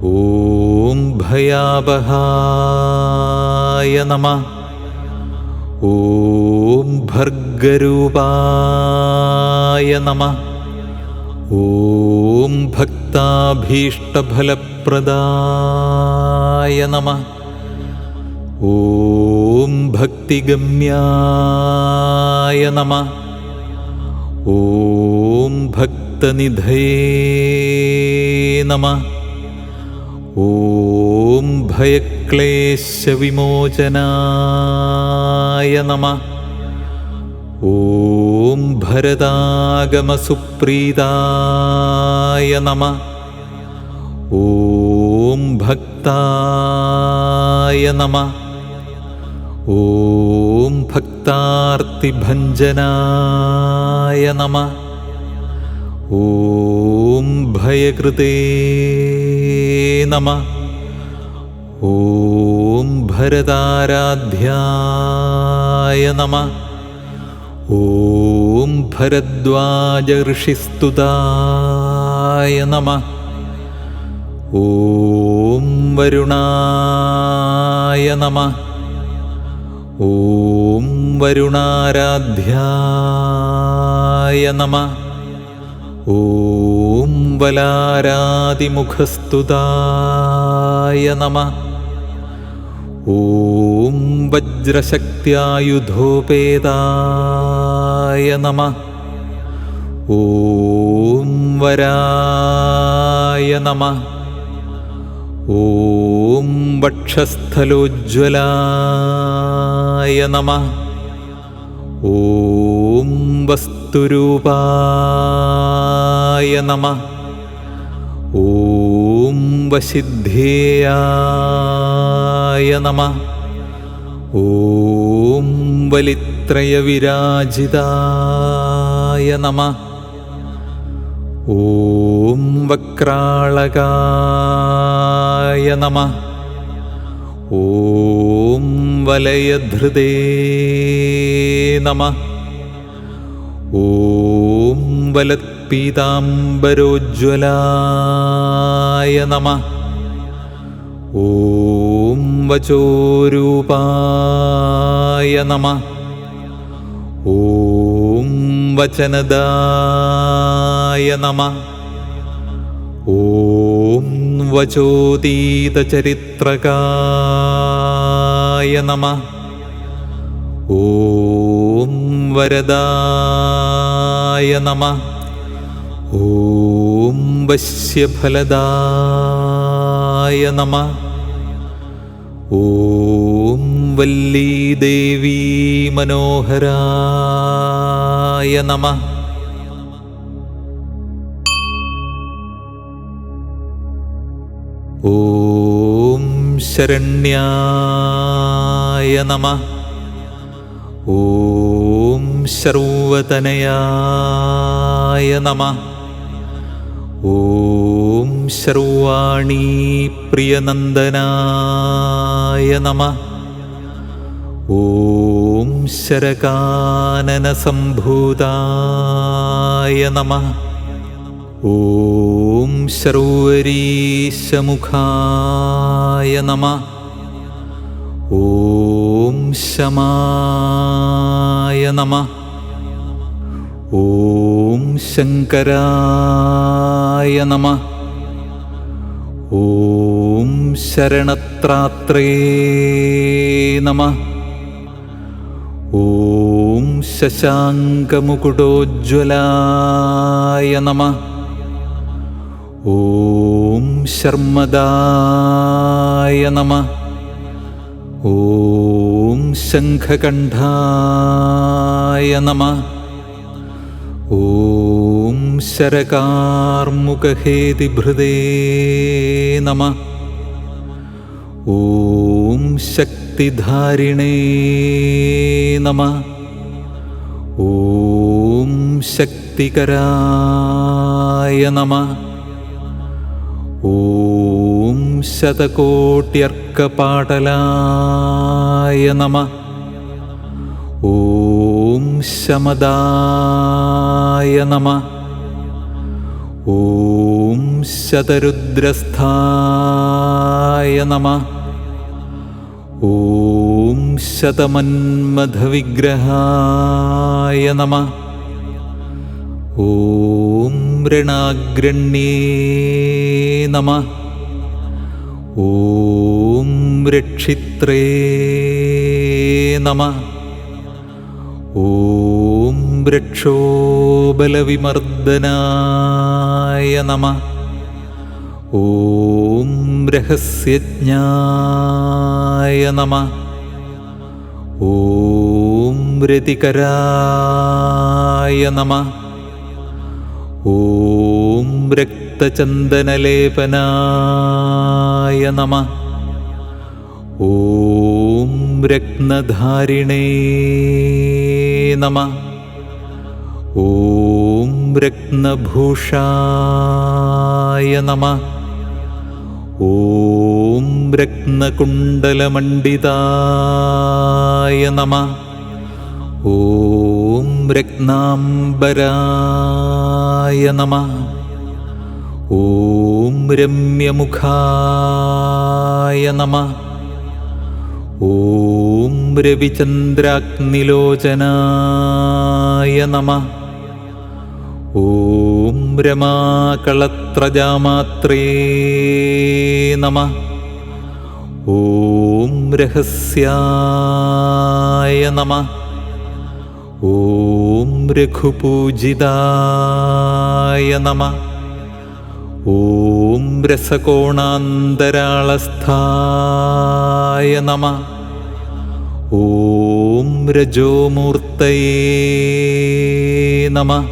ഓം ഭയാവഹായ നമഃ. ഓം ഭർഗരൂപായ നമഃ. ഓം ഭക്താഭീഷ്ടഫലപ്രദായ നമഃ. ഓം ഭക്തിഗമ്യായ നമഃ. ഓം ഭക്തനിധയേ നമഃ. ഓം ഭയക്ലേശവിമോചനായ നമഃ. ഓം ഭരതാഗമസുപ്രീതായ നമഃ. ഓം ഭക്തായ നമഃ. ഓം ഭക്താർത്തിഭഞ്ജനായ നമഃ. ഓം ഭയകൃതേ നമഃ. ഓം ഭരതാരാധ്യായ നമഃ. ഓം ഭരദ്വാജഋഷിസ്തുതായ നമഃ. ഓം വരുണായ നമഃ. ഓം വരുണാരാധ്യായ നമഃ. ഓം വലാരാതിമുഖസ്തുതായ നമഃ. ഓം വജ്രശക്ത്യായുധോപേതായ നമഃ. ഓം വരായ നമഃ. ഓം വക്ഷസ്ഥലോജ്വലായ നമഃ. ഓം വസ്തുരൂപായ നമഃ. ഓം വസിദ്ധേയായ നമഃ. ഓം വലിത്രയവിരാജിതായ നമഃ. ഓം വക്രാളകായ നമഃ. ഓം വലയധൃതേ നമഃ. ഓം വലത്പീതാംബരോജ്വലായ നമഃ. ഓം വചോരൂപായ നമഃ. ഓം വചനദായ നമഃ. ഓം വചോതീതചരിത്രകായ നമഃ. ഓം വരദായ നമഃ. ഓം വശ്യഫലദായ നമഃ. ഓം വല്ലീദേവീ മനോഹരായ നമഃ. ഓം ശരണ്യായ നമഃ. ഓം ശർവതനയായ നമഃ. ഓം ശർവാണീ പ്രിയനന്ദനായ നമഃ. ഓം ശരകാനനസംഭൂതായ നമഃ. ഓം ശർവരീശമുഖായ നമഃ. ഓം ശമായ നമഃ. ഓം ശങ്കരായ നമഃ. ഓം ശരണത്രാത്രേ നമഃ. ഓം ശശാങ്കമുകുടോജ്വലായ നമഃ. ഓം ശർമ്മദായ നമഃ. ഓം ശംഖകണ്ഠായ നമഃ. ഓം ശരകാർമുകഹേതിഭൃതേ നമഃ. ഓം ശക്തിധാരിണേ നമഃ. ഓം ശക്തികരായ നമഃ. ഓം ശതകോട്യർക്കപാടലായ നമഃ. ഓം ശമദായ നമഃ. ഓം ശതരുദ്രസ്ഥായ നമഃ. ഓം ശതമന്മഥവിഗ്രഹായ നമഃ. ഓം ഋണാഗ്രണ്യേ നമഃ. ഓം രക്ഷിത്രേ നമഃ. ഓം രക്ഷോബലവിമർദ്ദനായ നമഃ. ഓം രഹസ്യജ്ഞായ നമഃ. ഓം രതികരായ നമഃ. ഓം രക്തചന്ദനലേപനായ നമഃ. ഓം രത്നധാരിണേ നമഃ. ഓം രത്നഭൂഷായ നമഃ. ഓം രത്നകുണ്ടലമണ്ഡിതായ നമഃ. ഓം രത്നാംബരായ നമഃ. ഓം രമ്യമുഖായ നമഃ. ഓം രവിചന്ദ്രാഗ്നിലോചനായ നമഃ. ഓം രമാകളത്രജാമാത്രേ നമഃ. ഓം രഹസ്യായ നമഃ. ഓം രഘുപൂജിതായ നമഃ. ഓം രസകോണാന്തരാളസ്ഥായ നമഃ. ഓം രജോമൂർത്തയേ നമഃ.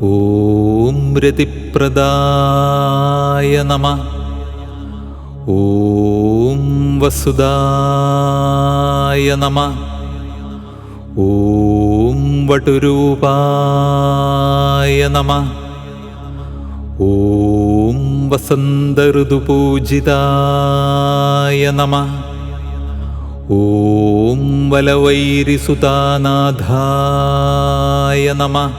ഓം രതിപ്രദായ നമഃ. ഓം വസുദായ നമഃ. ഓം വടുരൂപായ നമഃ. ഓം വസന്തഋതുപൂജിതായ നമഃ. ഓം വലവൈരിസുതാനാഥായ നമഃ.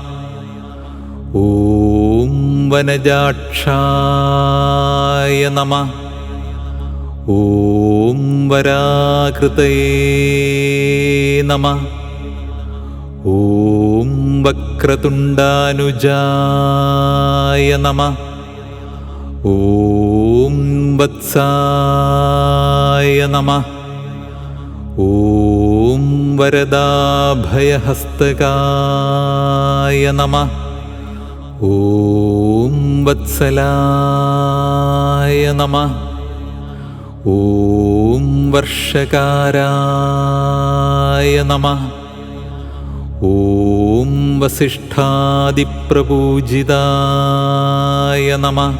ഓം വനജാക്ഷായ നമഃ. ഓം വരാകൃതയേ നമഃ. ഓം വക്രതുണ്ഡാനുജായ നമഃ. ഓം വത്സായ നമഃ. ഓം വരദാഭയഹസ്തകായ നമഃ. ഓം വത്സലായ നമഃ. ഓം വർഷകാരായ നമഃ. ഓം വസിഷ്ഠാദിപ്രപൂജിതായ നമഃ.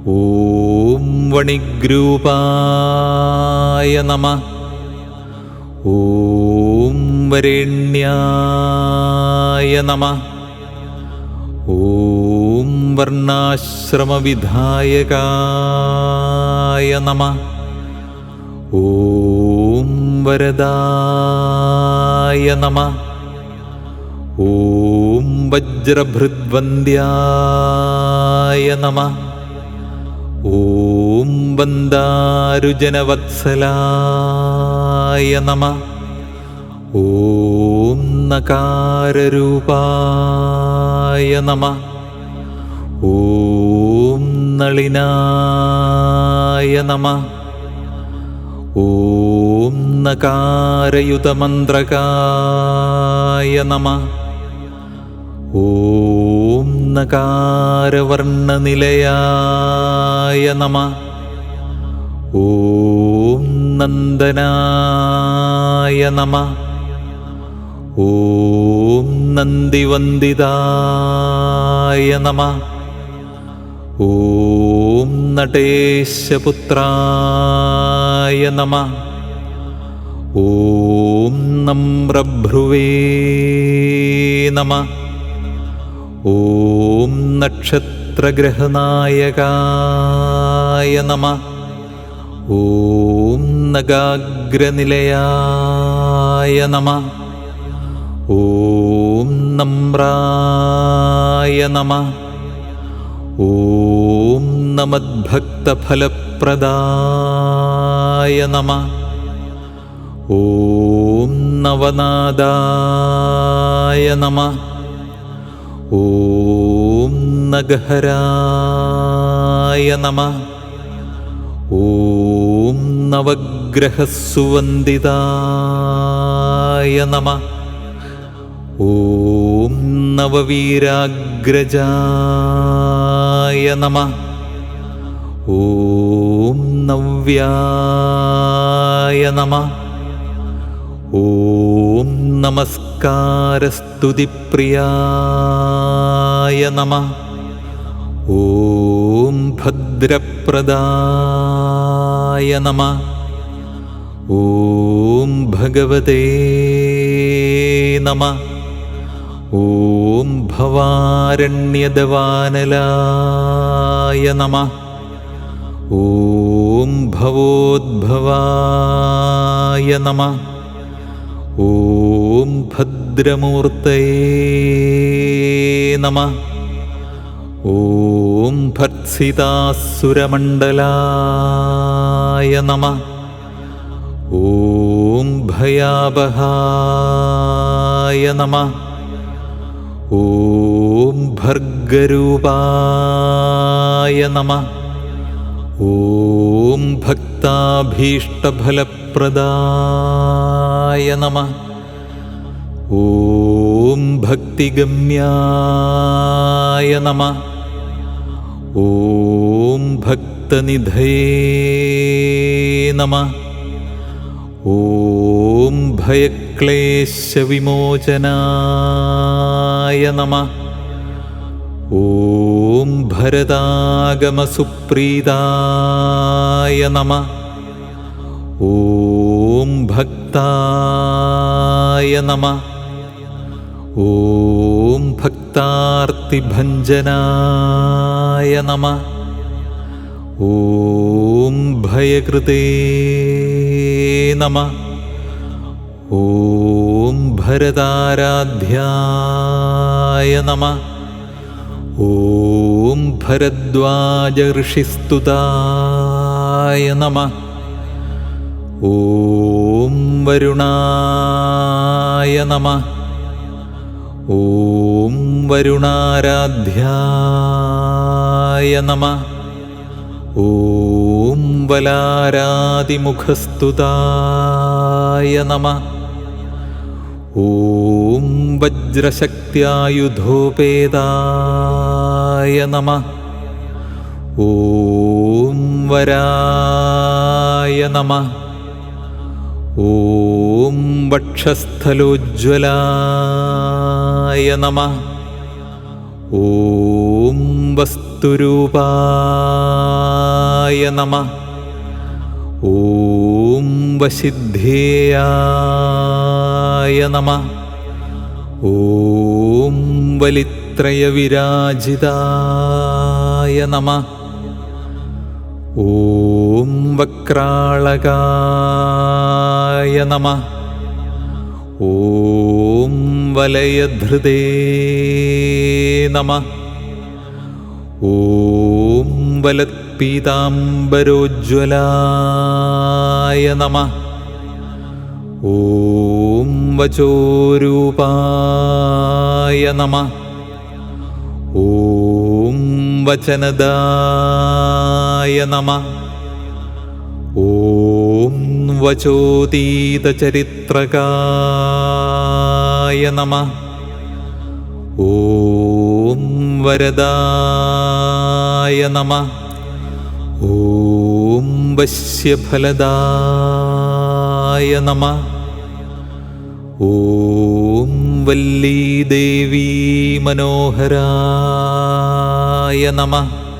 ഓം വണിഗ്രൂപായ നമഃ. ഓം വരേണ്യായ നമഃ. ഓം വർണ്ണാശ്രമവിധായകായ നമഃ. ഓം വരദായ നമഃ. ഓം വജ്രഭൃദ്വന്ദ്യായ നമഃ. ഓം വന്ദാരുജനവത്സലായ നമഃ. ഓം നകാരരൂപായ നമഃ. ഓം നളിനായ നമഃ. ഓം നകാരയുതമന്ത്രകായ നമഃ. ഓം നകാരവർണ്ണനിലയായ നമഃ. ഓം നന്ദനായ നമഃ. ഓം നന്ദിവന്ദിതായ നമഃ. ഓം നടേശപുത്രായ നമഃ. ഓം നമ്രഭ്രുവേ നമഃ. ഓം നക്ഷത്രഗ്രഹനായകായ നമഃ. ഓം നഗാഗ്രനിലയായ നമഃ. ഓം നമ്രായ നമഃ. ഓം നമദ്ഭക്തഫലപ്രദായ നമഃ. ഓം നവനാദായ നമഃ. ഓം നഗഹരായ നമഃ. ഓം നവഗ്രഹസുവന്ദിതായ നമഃ. ഓം നവവീരാഗ്രജായ നമഃ. ഓം നവ്യായ നമഃ. ഓം നമസ്കാരസ്തുതിപ്രിയായ നമഃ. ഓം ഭദ്രപ്രദായ നമഃ. ഓം ഭഗവതേ നമഃ. ഓം ഭവാരണ്യദവാനലായ നമഃ. ഓം ഭവോദ്ഭവായ നമഃ. ഓം ഭദ്രമൂർത്തയേ നമഃ. ഓം ഭർത്സിതാസുരമണ്ഡലായ നമഃ. ഓം ഭയാവഹായ നമഃ. ഓം ഭർഗരൂപായ നമഃ. ഓം ഭക്താഭീഷ്ടഫലപ്രദായ നമഃ. ഓം ഭക്തിഗമ്യായ നമഃ. ഓം ഭക്തനിധയേ നമഃ. ഓം ഭയക്ലേശവിമോചനായ നമഃ. ഓം ഭരതാഗമസുപ്രീതായ നമഃ. ഓം ഭക്തായ നമഃ. ഓം ഭക്താർത്തിഭഞ്ജനായ നമഃ. ഓം ഭയകൃതേ നമഃ. ഓം ഭരതാരാധ്യായ നമഃ. ഓം ഭരദ്വാജഋഷിസ്തുതായ നമഃ. ഓം വരുണായ നമഃ. ഓം വരുണാരാധ്യായ നമഃ. ഓം വലാരാതിമുഖസ്തുതായ നമഃ. ഓം വജ്രശക്ത്യായുധോപേതായ നമഃ. ഓം വരായ നമഃ. ഓം വക്ഷസ്ഥലോജ്വലായ നമഃ. ഓം വസ്തുരൂപായ നമഃ. ഓം വശിദ്ധേയായ നമഃ. ഓം വലിത്രയവിരാജിതായ നമഃ. ഓം വക്രാളകായ നമഃ. ഓം വലയധൃതേ നമഃ. ഓം വലത്പീതാംബരോജ്വലായ നമഃ. ഓം വചോരൂപായ നമഃ. ഓം വചനദായ നമഃ. ഓം വചോതീതചരിത്രകായ നമഃ. ഓം വരദായ നമഃ. ഓം വശ്യഫലദായ നമഃ. ഓം വല്ലീദേവീ മനോഹരായ നമഃ.